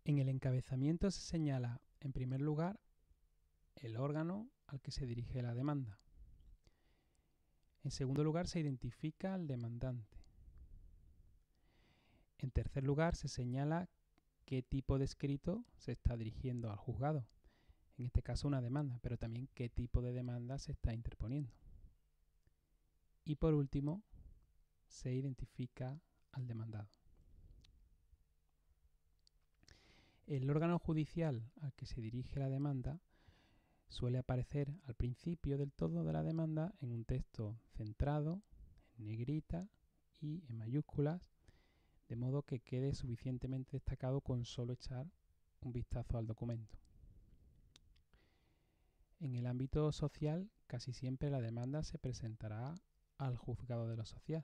En el encabezamiento se señala, en primer lugar, el órgano al que se dirige la demanda. En segundo lugar, se identifica al demandante. En tercer lugar, se señala qué tipo de escrito se está dirigiendo al juzgado. En este caso, una demanda, pero también qué tipo de demanda se está interponiendo. Y por último, se identifica al demandado. El órgano judicial al que se dirige la demanda suele aparecer al principio del todo de la demanda en un texto centrado, en negrita y en mayúsculas, de modo que quede suficientemente destacado con solo echar un vistazo al documento. En el ámbito social, casi siempre la demanda se presentará al juzgado de lo social,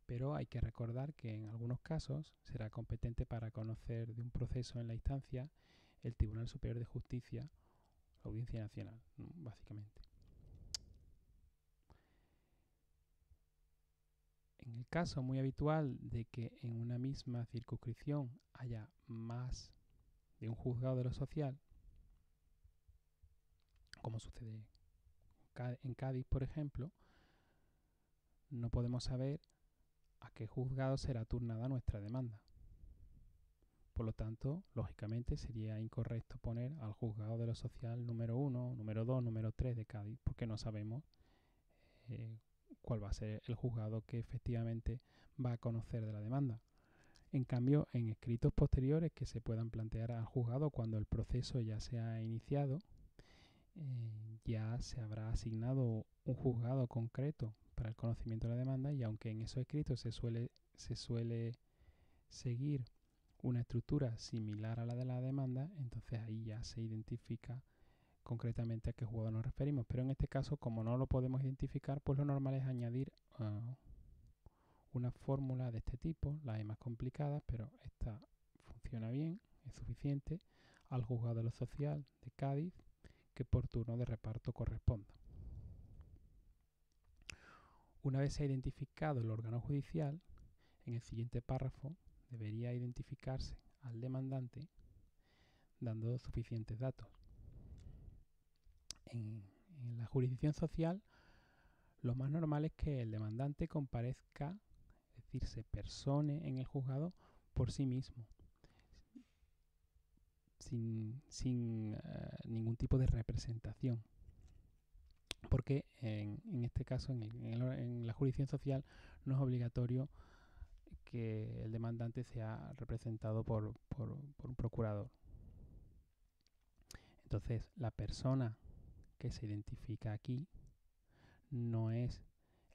pero hay que recordar que en algunos casos será competente para conocer de un proceso en la instancia el Tribunal Superior de Justicia, la Audiencia Nacional, básicamente. En el caso muy habitual de que en una misma circunscripción haya más de un juzgado de lo social, como sucede en Cádiz, por ejemplo, no podemos saber a qué juzgado será turnada nuestra demanda. Por lo tanto, lógicamente sería incorrecto poner al juzgado de lo social número 1, número 2, número 3 de Cádiz, porque no sabemos cuál va a ser el juzgado que efectivamente va a conocer de la demanda. En cambio, en escritos posteriores que se puedan plantear al juzgado cuando el proceso ya se ha iniciado, ya se habrá asignado un juzgado concreto para el conocimiento de la demanda, y aunque en esos escritos se suele seguir una estructura similar a la de la demanda, entonces ahí ya se identifica concretamente a qué juzgado nos referimos. Pero en este caso, como no lo podemos identificar, pues lo normal es añadir una fórmula de este tipo, la E más complicada, pero esta funciona bien, es suficiente, al juzgado de lo social de Cádiz, que por turno de reparto corresponda. Una vez se ha identificado el órgano judicial, en el siguiente párrafo debería identificarse al demandante dando suficientes datos. En la jurisdicción social, lo más normal es que el demandante comparezca, es decir, se persone en el juzgado por sí mismo, sin ningún tipo de representación. Porque en este caso, en la jurisdicción social, no es obligatorio que el demandante sea representado por un procurador. Entonces, la persona que se identifica aquí no es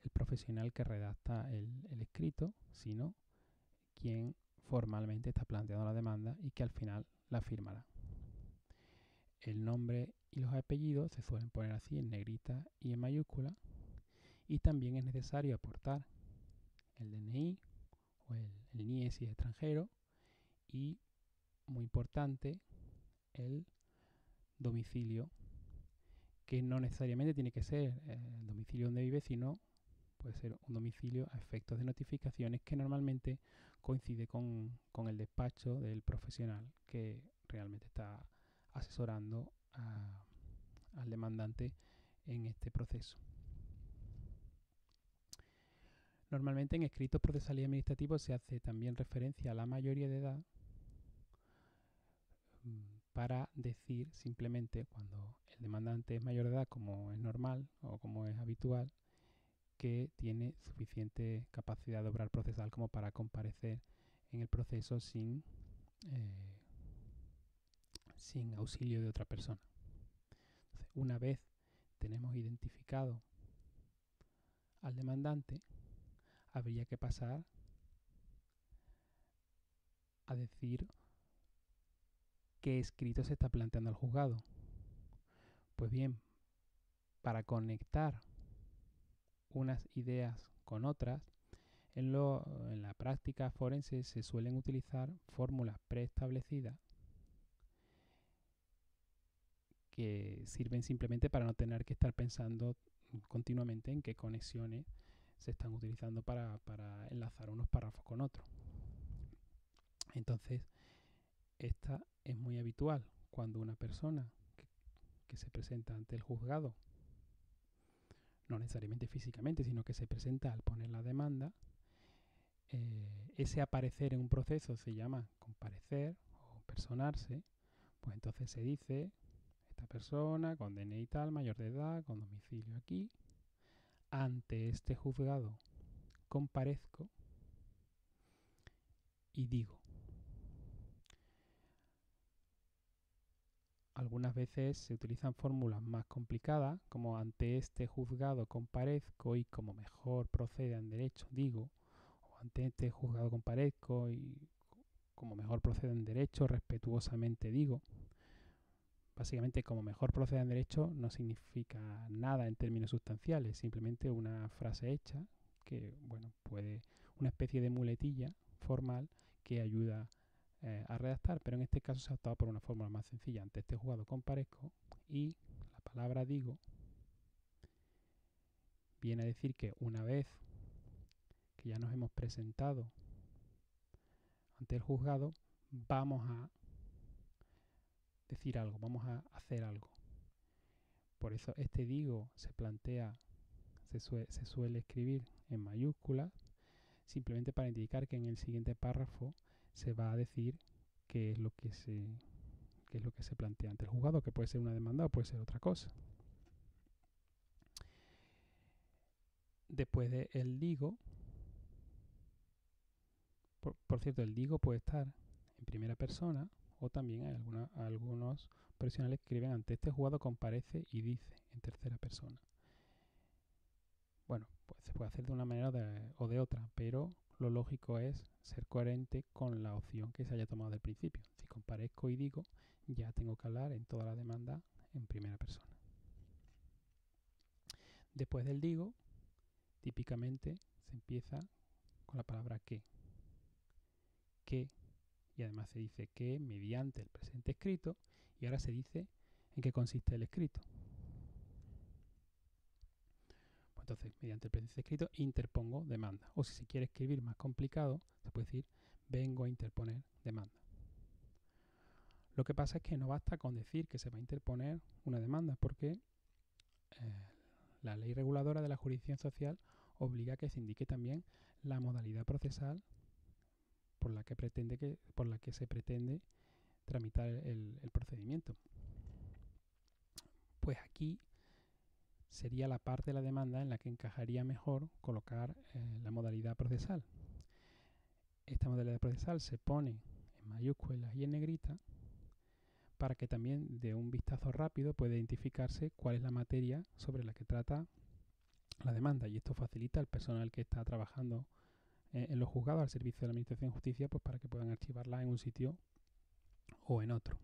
el profesional que redacta el escrito, sino quien formalmente está planteando la demanda y que al final la firmará. El nombre y los apellidos se suelen poner así en negrita y en mayúscula, y también es necesario aportar el DNI o el NIE si es extranjero, y muy importante, el domicilio, que no necesariamente tiene que ser el domicilio donde vive, sino puede ser un domicilio a efectos de notificaciones que normalmente coincide con el despacho del profesional que realmente está asesorando al demandante en este proceso. Normalmente en escritos procesales y administrativos se hace también referencia a la mayoría de edad para decir simplemente, cuando el demandante es mayor de edad, como es normal o como es habitual, que tiene suficiente capacidad de obrar procesal como para comparecer en el proceso sin auxilio de otra persona. Entonces, una vez tenemos identificado al demandante, habría que pasar a decir qué escrito se está planteando al juzgado. Pues bien, para conectar unas ideas con otras, en la práctica forense se suelen utilizar fórmulas preestablecidas que sirven simplemente para no tener que estar pensando continuamente en qué conexiones se están utilizando para enlazar unos párrafos con otros. Entonces, Esta es muy habitual cuando una persona que se presenta ante el juzgado, no necesariamente físicamente, sino que se presenta al poner la demanda, ese aparecer en un proceso se llama comparecer o personarse. Pues entonces se dice: esta persona con DNI y tal, mayor de edad, con domicilio aquí, ante este juzgado comparezco y digo. Algunas veces se utilizan fórmulas más complicadas, como ante este juzgado comparezco y como mejor proceda en derecho digo, o ante este juzgado comparezco y como mejor proceda en derecho respetuosamente digo. Básicamente, como mejor proceda en derecho no significa nada en términos sustanciales, simplemente una frase hecha que, bueno, puede una especie de muletilla formal que ayuda a redactar, pero en este caso se ha optado por una fórmula más sencilla. Ante este juzgado comparezco y la palabra digo viene a decir que una vez que ya nos hemos presentado ante el juzgado, vamos a decir algo, vamos a hacer algo. Por eso este digo se plantea, se suele escribir en mayúsculas, simplemente para indicar que en el siguiente párrafo se va a decir qué es lo que se plantea ante el juzgado, que puede ser una demanda o puede ser otra cosa. Después de el digo, por cierto, el digo puede estar en primera persona o también hay algunos profesionales que escriben: ante este juzgado comparece y dice en tercera persona. Bueno, pues se puede hacer de una manera o de otra, pero lo lógico es ser coherente con la opción que se haya tomado del principio. Si comparezco y digo, ya tengo que hablar en toda la demanda en primera persona. Después del digo, típicamente se empieza con la palabra que, y además se dice que mediante el presente escrito, y ahora se dice en qué consiste el escrito. Pues entonces, mediante el presente escrito, interpongo demanda. O si se quiere escribir más complicado, se puede decir: vengo a interponer demanda. Lo que pasa es que no basta con decir que se va a interponer una demanda, porque la ley reguladora de la jurisdicción social obliga a que se indique también la modalidad procesal por la que se pretende tramitar el procedimiento. Pues aquí sería la parte de la demanda en la que encajaría mejor colocar la modalidad procesal. Esta modalidad procesal se pone en mayúsculas y en negrita para que también de un vistazo rápido pueda identificarse cuál es la materia sobre la que trata la demanda, y esto facilita al personal que está trabajando en los juzgados al servicio de la Administración de Justicia, pues para que puedan archivarla en un sitio o en otro.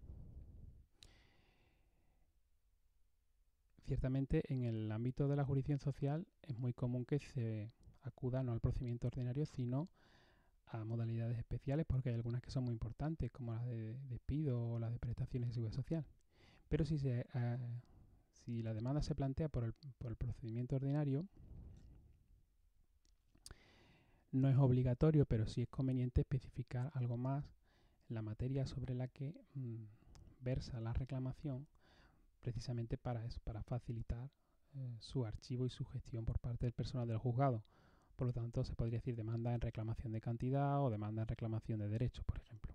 Ciertamente, en el ámbito de la jurisdicción social es muy común que se acuda no al procedimiento ordinario, sino a modalidades especiales, porque hay algunas que son muy importantes, como las de despido o las de prestaciones de seguridad social. Pero si la demanda se plantea por el procedimiento ordinario, no es obligatorio, pero sí es conveniente especificar algo más en la materia sobre la que versa la reclamación, precisamente para facilitar su archivo y su gestión por parte del personal del juzgado. Por lo tanto, se podría decir demanda en reclamación de cantidad o demanda en reclamación de derecho, por ejemplo.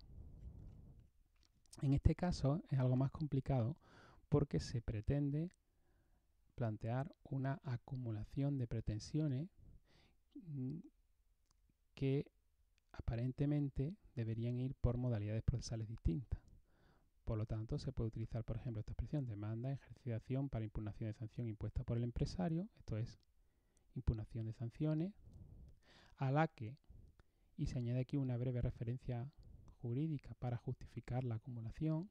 En este caso es algo más complicado porque se pretende plantear una acumulación de pretensiones que aparentemente deberían ir por modalidades procesales distintas. Por lo tanto, se puede utilizar, por ejemplo, esta expresión: demanda, ejercicio de acción para impugnación de sanción impuesta por el empresario, esto es, impugnación de sanciones, a la que, y se añade aquí una breve referencia jurídica para justificar la acumulación,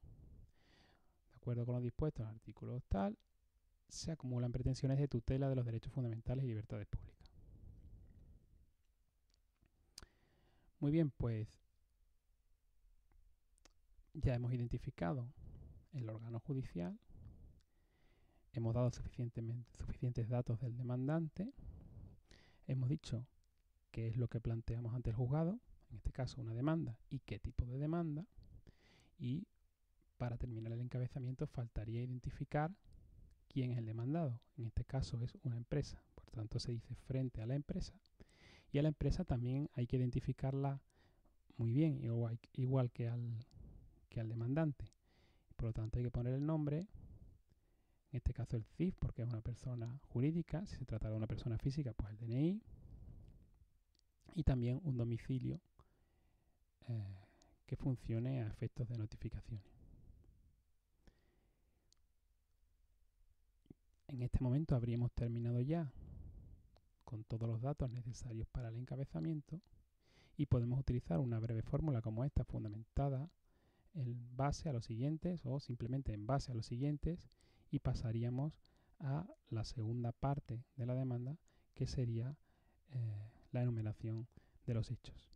de acuerdo con lo dispuesto en el artículo tal, se acumulan pretensiones de tutela de los derechos fundamentales y libertades públicas. Muy bien, pues ya hemos identificado el órgano judicial, hemos dado suficientes datos del demandante, hemos dicho qué es lo que planteamos ante el juzgado, en este caso una demanda, y qué tipo de demanda, y para terminar el encabezamiento faltaría identificar quién es el demandado. En este caso es una empresa, por tanto se dice frente a la empresa. Y a la empresa también hay que identificarla muy bien, igual que al demandante. Por lo tanto hay que poner el nombre, en este caso el CIF porque es una persona jurídica, si se trata de una persona física pues el DNI, y también un domicilio que funcione a efectos de notificaciones. En este momento habríamos terminado ya con todos los datos necesarios para el encabezamiento y podemos utilizar una breve fórmula como esta fundamentada en base a los siguientes o simplemente en base a los siguientes y pasaríamos a la segunda parte de la demanda, que sería la enumeración de los hechos.